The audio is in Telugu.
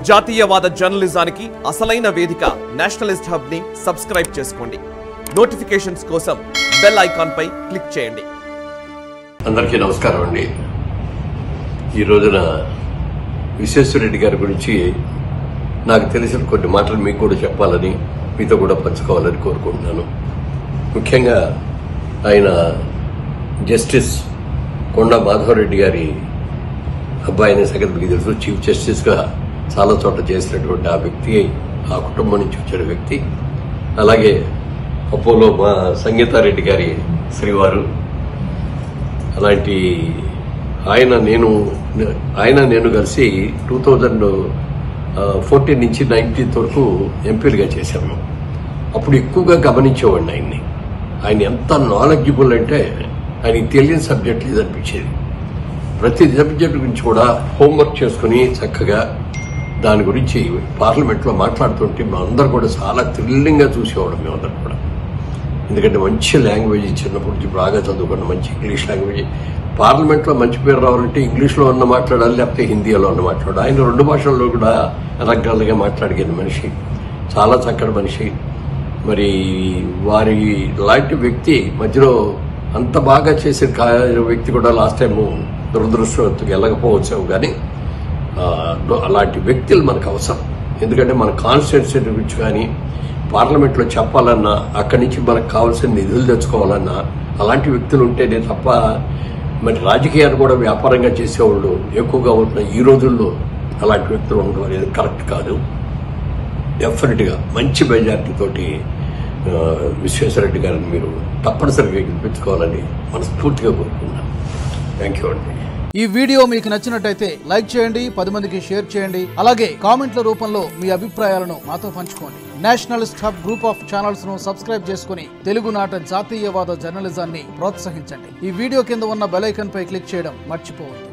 జాతీయవాద జర్నలిజానికి అసలైన వేదిక నేషనలిస్ట్ హబ్ ని సబ్స్క్రైబ్ చేసుకోండి. నోటిఫికేషన్స్ కోసం బెల్ ఐకాన్ పై క్లిక్ చేయండి. అందరికీ నమస్కారం అండి. ఈ రోజున విశ్వేశ్వరరెడ్డి గారి గురించి నాకు తెలిసిన కొన్ని మాటలు మీకు కూడా చెప్పాలని, మీతో కూడా పంచుకోవాలని కోరుకుంటున్నాను. ముఖ్యంగా ఆయన జస్టిస్ కొండా మాధవరెడ్డి గారి అబ్బాయిని సంగతి మీకు తెలుసు. చీఫ్ జస్టిస్గా చాలా చోట్ల చేసినటువంటి ఆ వ్యక్తి, ఆ కుటుంబం నుంచి వచ్చిన వ్యక్తి. అలాగే అపోలో మా సంగీతారెడ్డి గారి శ్రీవారు. అలాంటి ఆయన నేను కలిసి 2014 నుంచి 19 వరకు ఎంపీలుగా చేశాము. అప్పుడు ఎక్కువగా గమనించేవాడిని ఆయన ఎంత నాలెడ్జబుల్ అంటే ఆయనకి తెలియని సబ్జెక్ట్ లేదనిపించేది. ప్రతి సబ్జెక్ట్ గురించి కూడా హోంవర్క్ చేసుకుని చక్కగా దాని గురించి పార్లమెంట్లో మాట్లాడుతుంటే మేమందరూ కూడా చాలా థ్రిల్లింగ్గా చూసేవాళ్ళం. మేమందరం కూడా, ఎందుకంటే మంచి లాంగ్వేజ్ చిన్నప్పటి నుంచి బాగా చదువుకున్న మంచి ఇంగ్లీష్ లాంగ్వేజ్. పార్లమెంట్లో మంచి పేరు రావాలంటే ఇంగ్లీష్లో అన్న మాట్లాడాలి, లేకపోతే హిందీలో అన్న మాట్లాడాలి. ఆయన 2 భాషల్లో కూడా రకరకాలుగా మాట్లాడిన మనిషి, చాలా చక్కటి మనిషి. మరి వారి లాంటి వ్యక్తి మధ్యలో అంత బాగా చేసే వ్యక్తి కూడా లాస్ట్ టైం దురదృష్టవంతుగా వెళ్ళకపోవచ్చాము. కానీ అలాంటి వ్యక్తులు మనకు అవసరం. ఎందుకంటే మన కాన్స్టిట్యున్సీ గురించి కానీ పార్లమెంట్లో చెప్పాలన్నా, అక్కడి నుంచి మనకు కావాల్సిన నిధులు తెచ్చుకోవాలన్నా అలాంటి వ్యక్తులు ఉంటేనే తప్ప మరి రాజకీయాలు కూడా వ్యాపారంగా చేసేవాళ్ళు ఎక్కువగా ఉంటున్న ఈ రోజుల్లో అలాంటి వ్యక్తులు ఉండడం అనేది కరెక్ట్ కాదు. డెఫినెట్గా మంచి మెజారిటీతోటి విశ్వేశ్వరరెడ్డి గారిని మీరు తప్పనిసరిగా గెలిపించుకోవాలని మనస్ఫూర్తిగా కోరుకుంటున్నాను. థ్యాంక్ యూ అండి. ఈ వీడియో మీకు నచ్చినట్టయితే లైక్ చేయండి, 10 మందికి షేర్ చేయండి. అలాగే కామెంట్ల రూపంలో మీ అభిప్రాయాలను మాతో పంచుకోండి. Nationalist hub group of channels ను సబ్స్క్రైబ్ చేసుకుని తెలుగునాట జాతీయవాద జర్నలిజాన్ని ప్రోత్సహించండి. ఈ వీడియో కింద ఉన్న బెల్ ఐకాన్ పై క్లిక్ చేయడం మర్చిపోవద్దు.